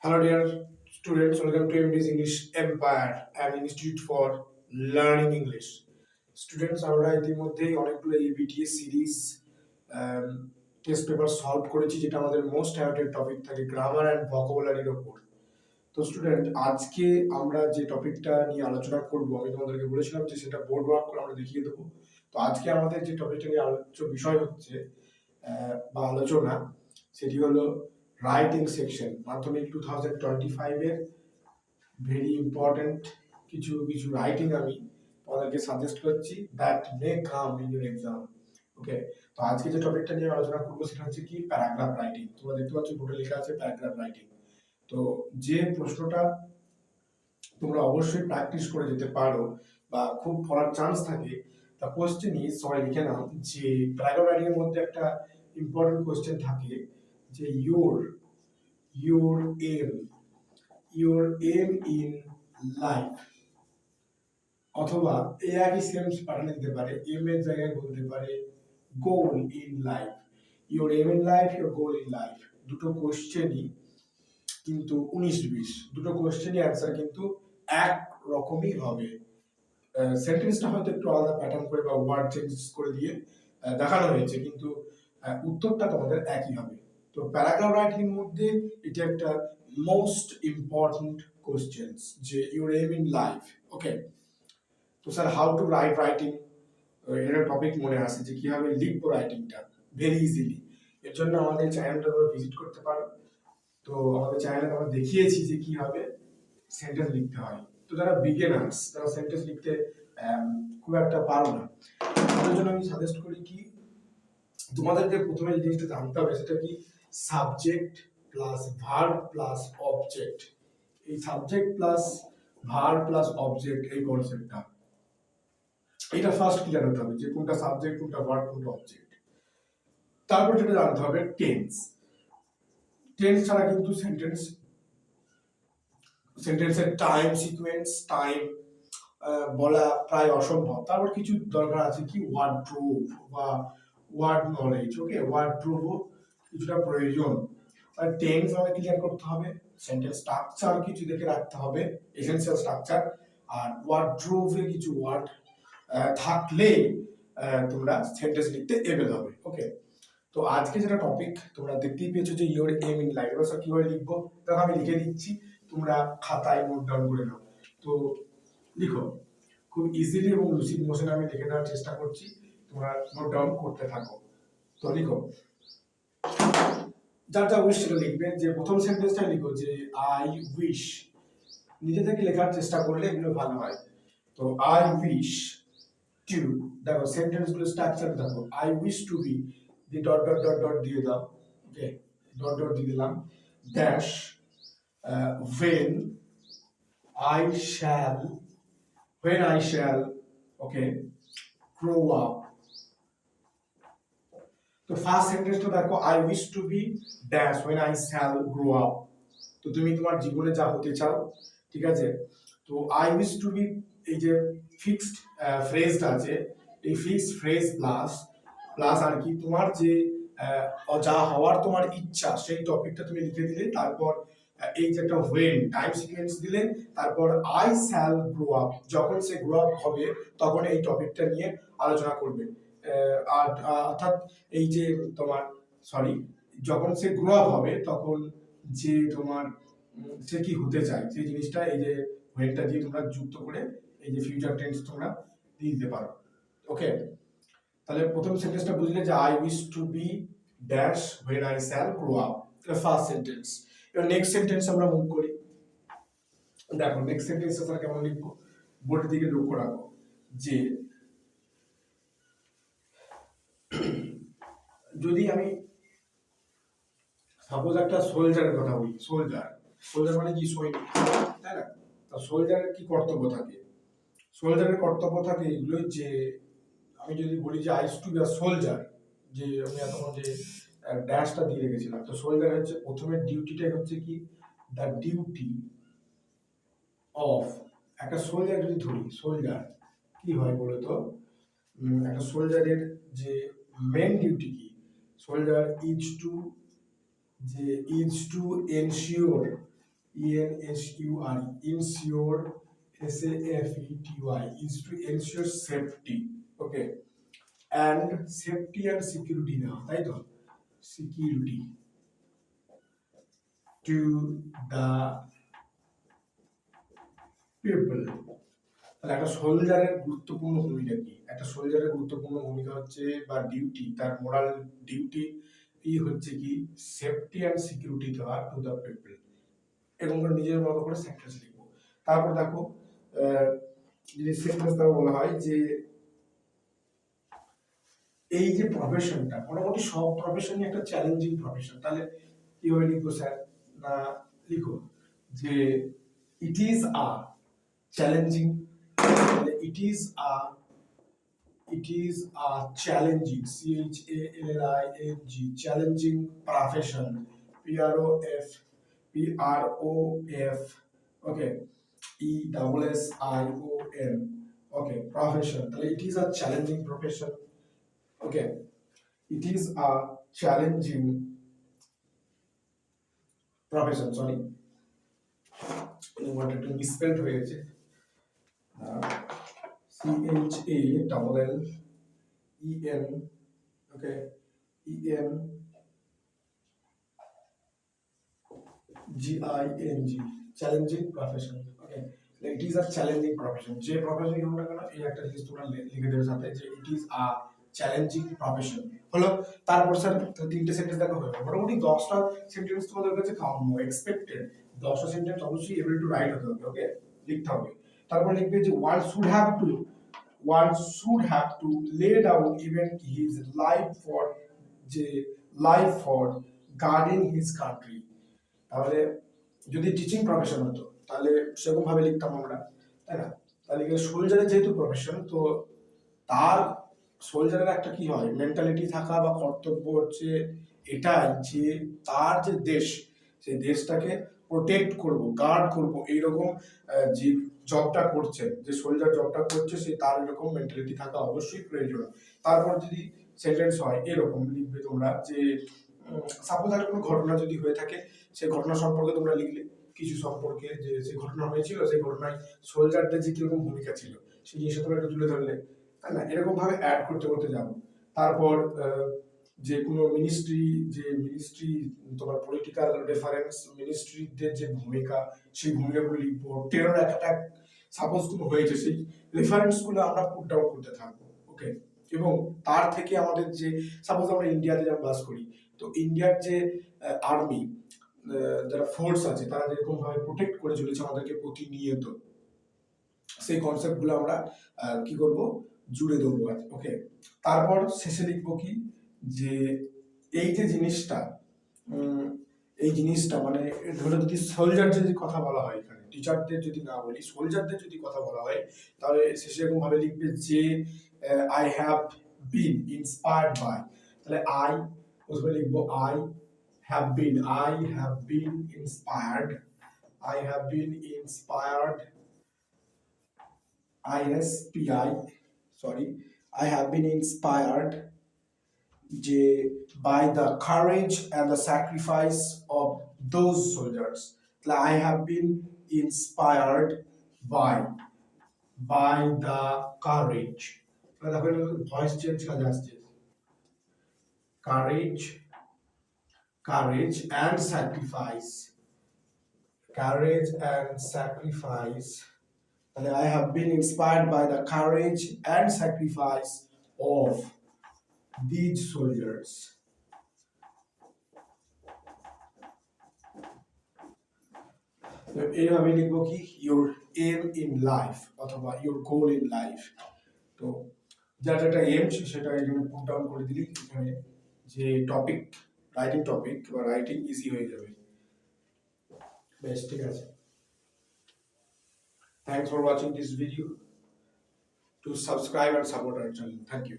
Hello, dear students. Welcome to MD's English Empire, an institute for learning English. Students আমরা ইতিমধ্যেই অনেকগুলো এবিটিএস series test paper solve করেছি, যেটা আমাদের মোস্ট অ্যাওয়েটেড টপিক থাকে গ্রামার অ্যান্ড ভোকাবুলারির ওপর। তো স্টুডেন্ট, আজকে আমরা যে টপিকটা নিয়ে আলোচনা করব, আমি তোমাদেরকে বলেছিলাম যে সেটা বোর্ড ওয়ার্ক করে আমরা দেখিয়ে দেবো। তো আজকে আমাদের যে টপিকটা নিয়ে আলোচ্য বিষয় হচ্ছে বা আলোচনা, সেটি হলো রাইটিং সেকশন। মাধ্যমিক 2025 এর ভেরি ইম্পর্টেন্ট কিছু কিছু রাইটিং আমি তোমাদেরকে সাজেস্ট করছি, that may come in your exam. Okay, তো আজকে যে টপিকটা নিয়ে আলোচনা করবো সেটা হচ্ছে কি প্যারাগ্রাফ রাইটিং। তোমরা দেখতে পাচ্ছ বোর্ডে লেখা আছে প্যারাগ্রাফ রাইটিং। তো যে প্রশ্নটা তোমরা অবশ্যই প্র্যাকটিস করে যেতে পারো বা খুব পড়ার চান্স থাকে, তা কোশ্চেন ইজ, সবাই লিখে নাও যে প্যারাগ্রাফ রাইটিং এর মধ্যে একটা ইম্পর্টেন্ট কোশ্চেন থাকে যে your aim in life, অথবা এই একই সেম প্যাটার্নে দিতে পারে, এম এর জায়গায় বলতে পারে goal in life. your aim in life, your goal in life, দুটো কোশ্চেনই কিন্তু 19-20, দুটো কোশ্চেনই অ্যান্সার কিন্তু এক রকমই হবে। সেন্টেন্সটা হয়তো একটু আলাদা প্যাটার্ন করে বা ওয়ার্ড চেঞ্জ করে দিয়ে দেখানো হয়েছে, কিন্তু উত্তরটা তোমাদের একই হবে। তো প্যারাগ্রাফ রাইটিং এর মধ্যে এটা একটা মোস্ট ইম্পর্টেন্ট কোশ্চেনস যে ইউর এম ইন লাইফ। ওকে, তো স্যার হাউ টু রাইটিং, এর টপিক মনে আসে যে কিভাবে লিখবো রাইটিংটা ভেরি ইজিলি। এর জন্য আমাদের চ্যানেলটা তোমরা ভিজিট করতে পারো। তো আমাদের চ্যানেলে আমরা দেখিয়েছি যে কিভাবে সেন্টেন্স লিখতে হয়। তো যারা বিগিনার্স, যারা সেন্টেন্স লিখতে খুব একটা পারো না, তাদের জন্য আমি সাজেস্ট করি কি তোমাদেরকে প্রথমে যে জিনিসটা জানতে হবে সেটা কি subject plus verb plus object. এই subject plus verb plus object, এই কনসেপ্টটা এটা ফার্স্ট ক্লিয়ার হতে হবে যে কোনটা সাবজেক্ট, কোনটা ভার্ব, কোনটা অবজেক্ট। তারপর যেটা জানতে হবে টেন্স। টেন্স ছাড়া কিন্তু সেন্টেন্সের টাইম সিকোয়েন্স, টাইম বলা প্রায় অসম্ভব। তারপর কিছু দরকার আছে কি ওয়ার্ড্রোব বা ওয়ার্ড নলেজ। ওকে, ওয়ার্ড্রোবও কিছুটা প্রয়োজন। আর টেন্স আমাকে ক্লিয়ার করতে হবে, সেন্টেন্স স্ট্রাকচার কিছু দেখে রাখতে হবে, এসেনশিয়াল স্ট্রাকচার, আর ওয়ার্ড্রোবে কিছু ওয়ার্ড থাকলে তোমরা সেন্টেন্স লিখতে এবেল হবে। ওকে, তো আজকে যেটা টপিক তোমরা দেখতেই পেয়েছো যে ইওর এম ইন লাইফ, এবার স্যার কিভাবে লিখবো, দেখো আমি লিখে দিচ্ছি, তোমরা খাতায় নোট ডাউন করে নাও। তো লিখো, খুব ইজিলি এবং লুসিড মোশনে আমি লিখে দেওয়ার চেষ্টা করছি, তোমরা নোট ডাউন করতে থাকো। তো লিখো, যার যা উইশ সেটা লিখবে। যে প্রথম সেন্টেন্সটা লিখো যে আই উইশ, নিজে থেকে লেখার চেষ্টা করলে এগুলো ভালো হয়। তো আই উইশ টু, দেখো সেন্টেন্স গুলো স্ট্রাকচার দেখো, আই উইশ টু বি, দি ডট ডট ডট ডট দিয়ে দাও। ওকে, ডট ডট দিয়ে দিলাম, dash, when I shall, okay, grow up। তো ফার্স্ট সেন্টেন্সটা দেখো, I wish to be dash when I shall grow up। তো তুমি তোমার জীবনে যা হতে চাও, ঠিক আছে। তো আই উইশ টু বি, এই যে ফিক্সড ফ্রেজটা আছে, এই ফিক্সড ফ্রেজ প্লাস প্লাস আর কি তোমার যে যা হওয়ার তোমার ইচ্ছা সেই টপিকটা তুমি লিখে দিলে, তারপর এই যে একটা হোয়েন টাইম সিকোয়েন্স দিলে, তারপর আই শ্যাল গ্রো আপ, যখন সে গ্রো আপ হবে তখন এই টপিকটা নিয়ে আলোচনা করবে। অর্থাৎ এই যে তোমার সরি, যখন সে গ্রো আপ হবে তখন যে তোমার সে কি হতে চায় সেই জিনিসটা এই যে হোয়েনটা দিয়ে তোমরা যুক্ত করে এই যে ফিউচার টেন্স তোমরা দিয়ে দিতে পারো। ওকে, তাহলে প্রথম সেন্টেন্সটা বুঝলে যে I wish to be dash when I shall grow up, এটা ফার্স্ট সেন্টেন্স। এবার নেক্সট সেন্টেন্স আমরা মুভ করি। দেখো নেক্সট সেন্টেন্সটা আমরা কেমন লিখবো, বোর্ডের দিকে লক্ষ্য রাখো যে যদি আমি সাপোজ একটা সোলজারের কথা বলি, সোলজার মানে কি সৈনিক, তাই না। তা সোলজারের কি কর্তব্য থাকে, সোলজারের কর্তব্য থাকে এগুলো যে আমি যদি বলি যে আইস টু বি আ সোলজার, যে আমি এতক্ষণ যে ড্যাশটা দিয়ে রেখেছিলাম, তো সোলজার হচ্ছে প্রথমে ডিউটিটাই হচ্ছে কি দ্য ডিউটি অফ, একটা সোলজার যদি ধরি, সোলজার কি হয় বলো তো, একটা সোলজারের যে মেন ডিউটি কি, soldier is to ensure ensure, ensure, safety, ensure safety, okay, and safety and security না তাই তো, security to the people। তাহলে একটা সোলজারের গুরুত্বপূর্ণ ভূমিকা কি? একটা সোলজারের গুরুত্বপূর্ণ ভূমিকা হচ্ছে বা ডিউটি, তার মোরাল ডিউটি হচ্ছে কি সেফটি অ্যান্ড সিকিউরিটি দেওয়া টু দ্য পিপল। এরকম করে নিজের মতো করে সেন্টেন্স লিখবো। তারপর দেখো যদি সেন্টেন্স দেওয়া বলা হয় যে এই যে প্রফেশনটা, মোটামুটি সব প্রফেশনই একটা চ্যালেঞ্জিং প্রফেশন, তাহলে কিভাবে লিখবো স্যার? না লিখো যে it is a challenging, it is a challenging, CHALLING, challenging profession, PROF, okay, ESSION, okay, profession, it is a challenging profession, okay, it is a challenging profession, sorry, wanted to misspelled হয়ে গেছে, CHALLEN, okay, ENGING, challenging profession, okay, it is a challenging profession, যে profession হোক না কেন এই একটা জিনিস তোমরা লিখে দেবে সাথে যে it is a challenging profession হলো। তারপর স্যার তিনটে সেন্টেন্স দেখা হলো, মোটামুটি 10টা সেন্টেন্স তোমাদের কাছে কাম্য এক্সপেক্টেড, 10টা সেন্টেন্স অবশ্যই এবল টু রাইট হতে হবে, ওকে, লিখতে হবে। তারপর লিখবে যে one should have to lay down even his life for guarding his country। তাহলে যদি টিচিং প্রফেশন হতো তাহলে সেরকম ভাবে লিখতাম আমরা, তাই না? তাহলে সোলজারের যেহেতু প্রফেশন, তো তার সোলজারের একটা কি হয় মেন্টালিটি থাকা বা কর্তব্য হচ্ছে এটাই যে তার যে দেশ, সেই দেশটাকে প্রোটেক্ট করব, গার্ড করব, এইরকম যে জবটা করছে, যে সোলজার জবটা করছে, সে তার এরকম মেন্টালিটি থাকা অবশ্যই প্রয়োজন। তারপর যদি সেন্টেন্স হয় এরকম লিখবে তোমরা যে সাপোজ একটা কোনো ঘটনা যদি হয়ে থাকে, সেই ঘটনা সম্পর্কে তোমরা লিখলে কিছু সম্পর্কে, যে সেই ঘটনা হয়েছিল, সেই ঘটনায় সোলজারদের যে কিরকম ভূমিকা ছিল সেই জিনিসটা তোমরা একটু তুলে ধরলে, তাই না? এরকম ভাবে অ্যাড করতে করতে যাবো। তারপর যে কোনো মিনিস্ট্রি তোমার পলিটিক্যাল রেফারেন্স, মিনিস্ট্রিদের যে ভূমিকা, সেই ভূমিকাগুলো লিখবো। টেরর অ্যাটাক সাপোজ কোনো হয়েছে, সেই রেফারেন্সগুলো আমরা পুট ডাউন করতে থাকবো, ওকে। এবং তার থেকে আমাদের যে সাপোজ আমরা ইন্ডিয়াতে যেমন বাস করি, তো ইন্ডিয়ার যে আর্মি, যারা ফোর্স আছে, তারা যেরকম ভাবে প্রোটেক্ট করে চলেছে আমাদেরকে প্রতিনিয়ত, সেই কনসেপ্টগুলো আমরা কি করব, জুড়ে দেবো, ওকে। তারপর শেষে লিখবো কি যে এই যে জিনিসটা, এই জিনিসটা মানে ধরো যদি সোলজারদের যদি কথা বলা হয়, এখানে টিচারদের যদি না বলি, সোলজারদের যদি কথা বলা হয়, তাহলে শেষে এরকম ভাবে লিখবে যে I have been inspired by, তাহলে আই প্রথমে লিখবো I have been inspired, I have been inspired by the courage and the sacrifice of those soldiers। I have been inspired by the courage, voice change কাজে আসছে, courage and sacrifice, I have been inspired by the courage and sacrifice of these soldiers। এইভাবে লিখবো কি your aim in life অথবা your goal in life। তো যার যেটা M সেটা এখানে পুট ডাউন করে দিলি, এখানে যে টপিক, রাইটিং টপিক বা রাইটিং ইজি হয়ে যাবে, বেশ, ঠিক আছে। Thanks for watching this video. To subscribe and support our channel. Thank you.